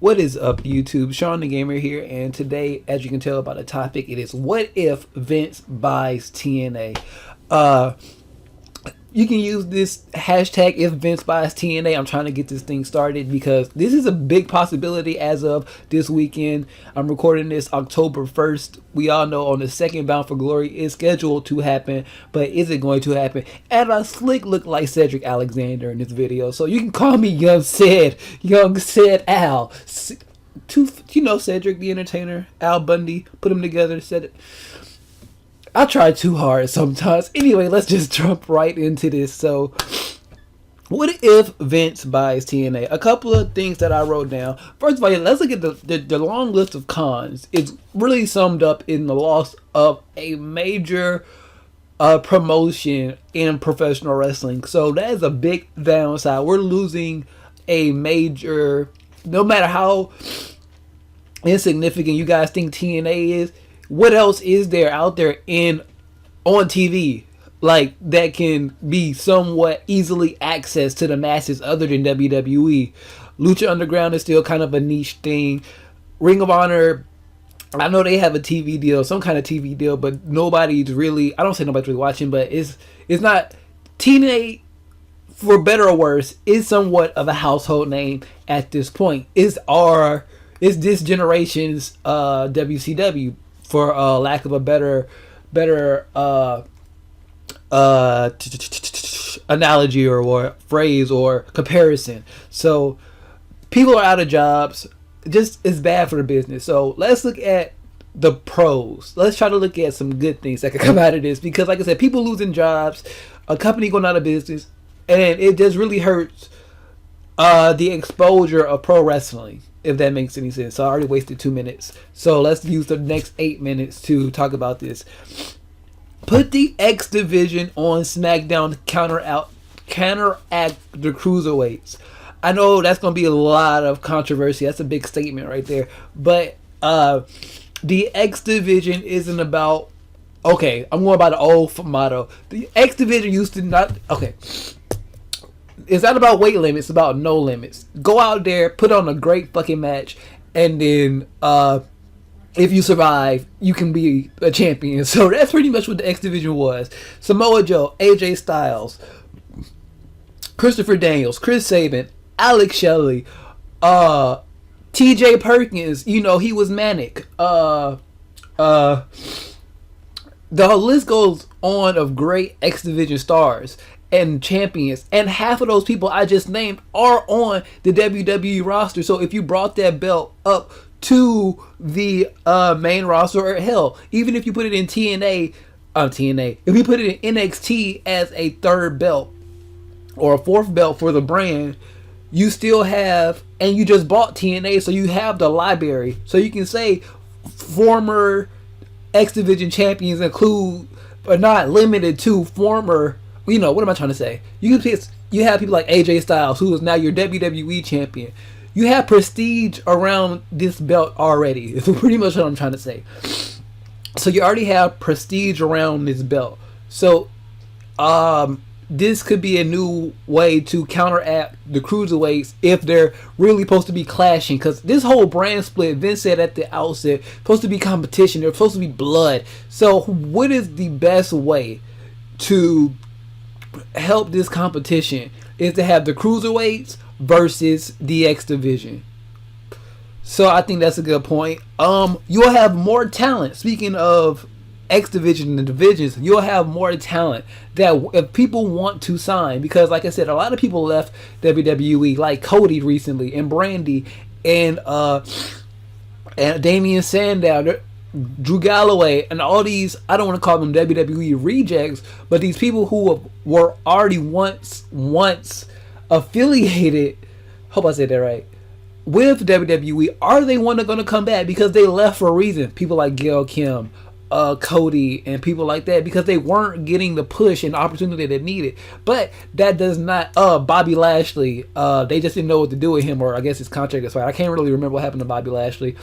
What is up, YouTube? Shawn DaGamer here, and today, as you can tell by the topic, it is what if Vince buys TNA. You can use this hashtag if Vince buys TNA. I'm trying to get this thing started because this is a big possibility as of this weekend. I'm recording this October 1st. We all know on the second Bound for Glory is scheduled to happen, but is it going to happen? And I slick look like Cedric Alexander in this video, so you can call me Young Ced Al. You know Cedric the Entertainer, Al Bundy, put them together, said it. I try too hard sometimes. Anyway, let's just jump right into this. So, what if Vince buys TNA? A couple of things that I wrote down. First of all, let's look at the long list of cons. It's really summed up in the loss of a major promotion in professional wrestling. So, that is a big downside. We're losing a major, no matter how insignificant you guys think TNA is. What else is there out there on TV like that can be somewhat easily accessed to the masses other than WWE? Lucha Underground is still kind of a niche thing. Ring of Honor, I know they have a TV deal, some kind of TV deal, but nobody's really, I don't say nobody's really watching, but it's not. TNA, for better or worse, is somewhat of a household name at this point. It's this generation's WCW. For lack of a better analogy or phrase or comparison. So people are out of jobs. Just it's bad for the business. So let's look at the pros. Let's try to look at some good things that could come out of this, because like I said, people losing jobs, a company going out of business, and it just really hurts the exposure of pro wrestling, if that makes any sense. So I already wasted 2 minutes. So let's use the next 8 minutes to talk about this. Put the X Division on SmackDown to counteract the cruiserweights. I know that's going to be a lot of controversy. That's a big statement right there. But the X Division isn't about... Okay, I'm going by the old motto. The X Division used to not... Okay. It's not about weight limits, it's about no limits. Go out there, put on a great fucking match, and then if you survive, you can be a champion. So that's pretty much what the X Division was. Samoa Joe, AJ Styles, Christopher Daniels, Chris Sabin, Alex Shelley, TJ Perkins, you know, he was manic. The list goes on of great X Division stars and champions, and half of those people I just named are on the WWE roster. So if you brought that belt up to the main roster, or hell, even if you put it in TNA, if you put it in NXT as a third belt or a fourth belt for the brand, you still have, and you just bought TNA, so you have the library. So you can say former X Division champions include, but not limited to, former, you know, what am I trying to say? You have people like AJ Styles, who is now your WWE champion. You have prestige around this belt already. It's pretty much what I'm trying to say. So you already have prestige around this belt. So this could be a new way to counteract the cruiserweights if they're really supposed to be clashing. Because this whole brand split, Vince said at the outset, supposed to be competition. They're supposed to be blood. So what is the best way to help this competition? Is to have the cruiserweights versus the X Division. So I think that's a good point. You'll have more talent. Speaking of X Division and divisions, you'll have more talent that if people want to sign, because like I said, a lot of people left WWE, like Cody recently, and Brandy, and Damian Sandow, Drew Galloway, and all these, I don't want to call them WWE rejects, but these people who were already once affiliated, hope I said that right, with WWE, are they going to come back because they left for a reason? People like Gail Kim, Cody, and people like that, because they weren't getting the push and opportunity they needed. But that does not, Bobby Lashley, they just didn't know what to do with him, or I guess his contract expired. I can't really remember what happened to Bobby Lashley,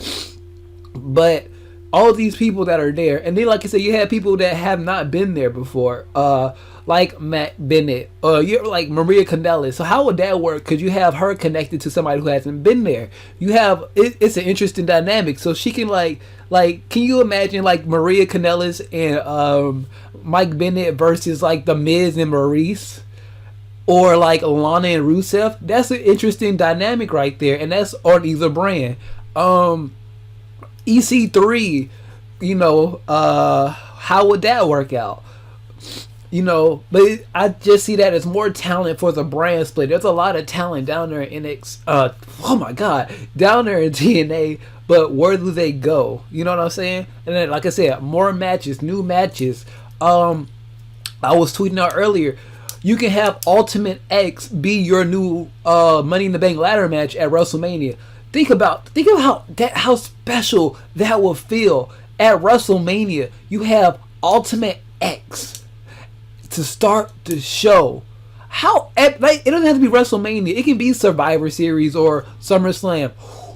but all these people that are there, and then like I said, you have people that have not been there before, like Matt Bennett, you're like Maria Kanellis. So how would that work? Could you have her connected to somebody who hasn't been there? You have it's an interesting dynamic. So she can like can you imagine like Maria Kanellis and Mike Bennett versus like the Miz and Maurice, or like Lana and Rusev? That's an interesting dynamic right there, and that's on either brand. EC3, you know, how would that work out? You know, but I just see that as more talent for the brand split. There's a lot of talent down there in oh my god, down there in TNA, but where do they go? You know what I'm saying? And then, like I said, more matches, new matches. I was tweeting out earlier, you can have Ultimate X be your new Money in the Bank ladder match at WrestleMania. Think about how special that will feel at WrestleMania. You have Ultimate X to start the show. It doesn't have to be WrestleMania. It can be Survivor Series or SummerSlam.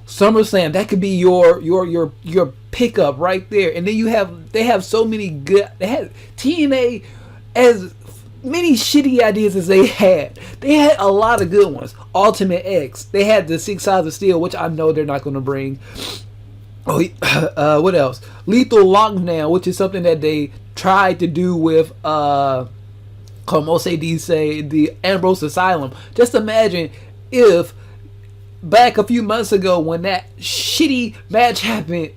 SummerSlam, that could be your pickup right there. And then they have so many good. They had TNA, as many shitty ideas as they had a lot of good ones. Ultimate X, they had the 6 Sides of Steel, which I know they're not going to bring. What else? Lethal Lockdown, which is something that they tried to do with como se dice, the Ambrose Asylum. Just imagine if back a few months ago when that shitty match happened,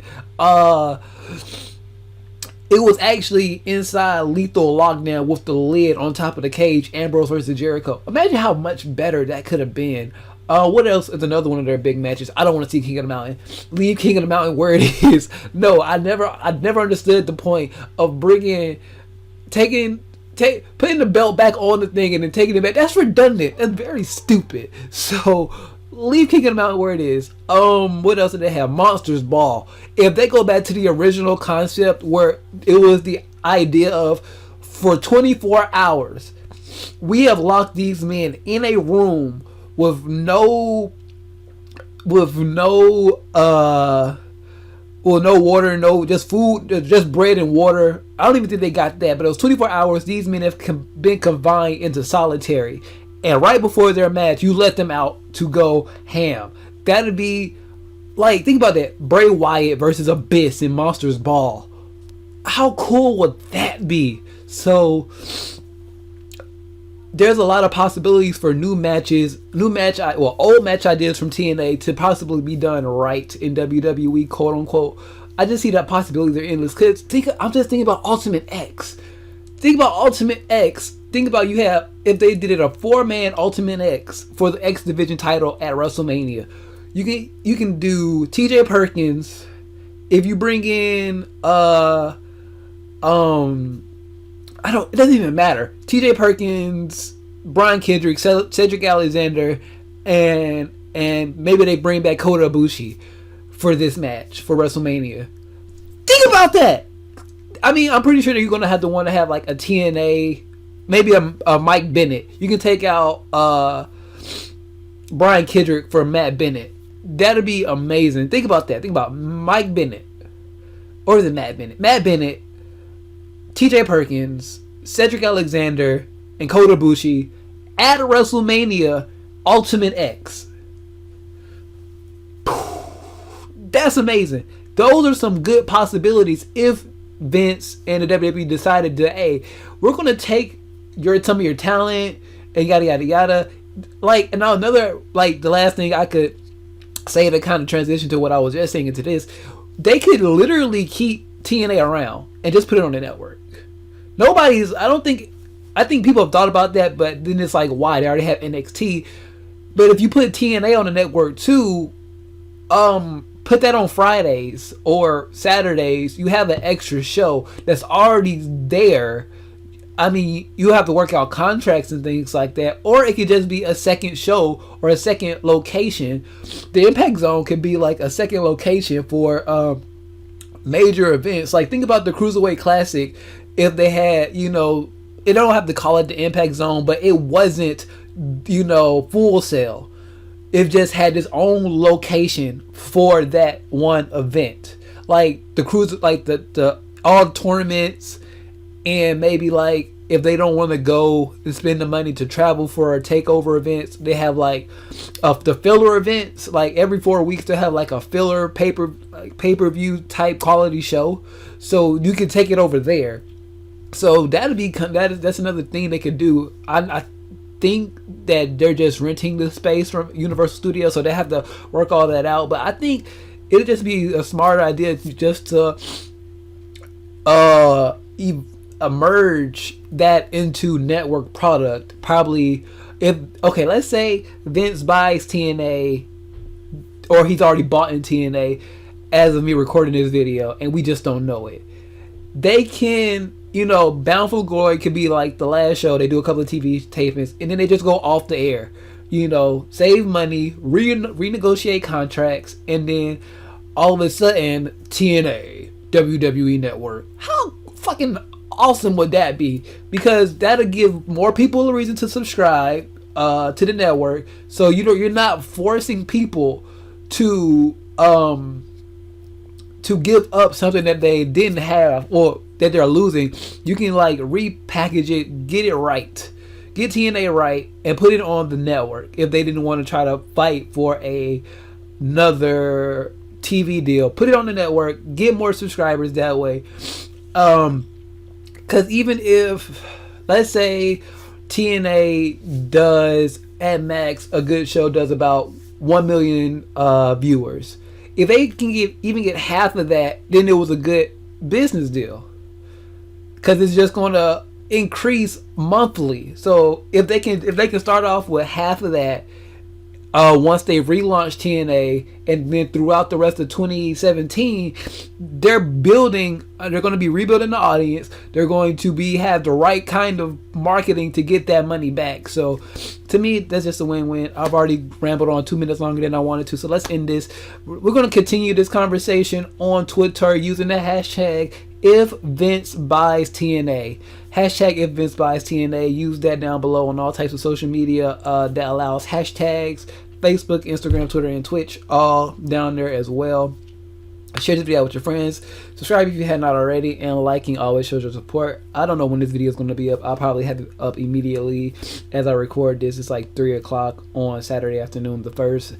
it was actually inside Lethal Lockdown with the lid on top of the cage, Ambrose versus Jericho. Imagine how much better that could have been. What else is another one of their big matches? I don't want to see King of the Mountain. Leave King of the Mountain where it is. No, I never understood the point of putting the belt back on the thing and then taking it back. That's redundant. That's very stupid. So leave King of the Mountain where it is. What else did they have? Monsters Ball. If they go back to the original concept where it was the idea of, for 24 hours, we have locked these men in a room with no water, no just food, just bread and water. I don't even think they got that, but it was 24 hours. These men have been confined into solitary, and right before their match, you let them out to go ham. That'd be like, think about that. Bray Wyatt versus Abyss in Monsters Ball. How cool would that be? So there's a lot of possibilities for old match ideas from TNA to possibly be done right in WWE, quote unquote. I just see that possibilities are endless. Cause I'm just thinking about Ultimate X. Think about Ultimate X. Think about if they did it a 4-man Ultimate X for the X Division title at WrestleMania. You can do TJ Perkins. If you bring in it doesn't even matter. TJ Perkins, Brian Kendrick, Cedric Alexander, and maybe they bring back Kota Ibushi for this match for WrestleMania. Think about that. I mean, I'm pretty sure that you're gonna have to want to have like a TNA, maybe a Mike Bennett. You can take out Brian Kendrick for Matt Bennett. That'd be amazing. Think about that. Think about Mike Bennett, or is it Matt Bennett? Matt Bennett, TJ Perkins, Cedric Alexander, and Kota Ibushi at WrestleMania Ultimate X. That's amazing. Those are some good possibilities if Vince and the WWE decided to, hey, we're going to take some of your talent and yada yada yada. Like, and now the last thing I could say to kind of transition to what I was just saying into this, they could literally keep TNA around and just put it on the network. I think people have thought about that, but then it's like, why? They already have NXT. But if you put TNA on the network too, put that on Fridays or Saturdays, you have an extra show that's already there. I mean, you have to work out contracts and things like that, or it could just be a second show or a second location. The Impact Zone could be like a second location for major events. Like, think about the Cruiserweight Classic. If they had, they don't have to call it the Impact Zone, but it wasn't, Full Sail. It just had its own location for that one event. like the cruise, like the all the tournaments, and maybe like if they don't want to go and spend the money to travel for takeover events, they have like the filler events. Like every 4 weeks, they have like a filler pay-per-view type quality show, so you can take it over there. So that's another thing they could do. I think that they're just renting the space from Universal Studios, so they have to work all that out. But I think it'll just be a smarter idea just to emerge that into network product. Probably, let's say Vince buys TNA, or he's already bought in TNA as of me recording this video, and we just don't know it. They can, Bound for Glory could be like the last show. They do a couple of TV tapings, and then they just go off the air. Save money, renegotiate contracts, and then all of a sudden, TNA, WWE Network. How fucking awesome would that be? Because that'll give more people a reason to subscribe to the network. So you're not forcing people to give up something that they didn't have or that they're losing. You can like repackage it, get it right, get TNA right, and put it on the network. If they didn't want to try to fight for another TV deal, put it on the network, get more subscribers that way. Because even if, let's say, TNA does at max a good show does about 1 million viewers, if they can even get half of that, then it was a good business deal, because it's just going to increase monthly. So if they can start off with half of that, once they relaunch TNA, and then throughout the rest of 2017, they're going to be rebuilding the audience. They're going to have the right kind of marketing to get that money back. So to me, that's just a win-win. I've already rambled on 2 minutes longer than I wanted to, so let's end this. We're going to continue this conversation on Twitter using the hashtag if Vince buys TNA. Hashtag if Vince buys TNA. Use that down below on all types of social media that allows hashtags. Facebook, Instagram, Twitter, and Twitch, all down there as well. Share this video with your friends. Subscribe if you had not already, and liking always shows your support. I don't know when this video is going to be up. I'll probably have it up immediately as I record this. It's like 3 o'clock on Saturday afternoon, the 1st.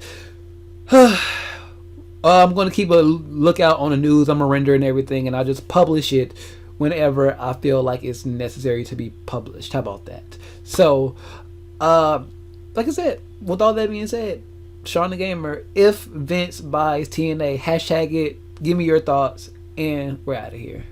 I'm going to keep a lookout on the news. I'm going to render and everything, and I'll just publish it whenever I feel like it's necessary to be published. How about that? So, like I said, with all that being said, Shawn DaGamer, if Vince buys TNA, hashtag it, give me your thoughts, and we're out of here.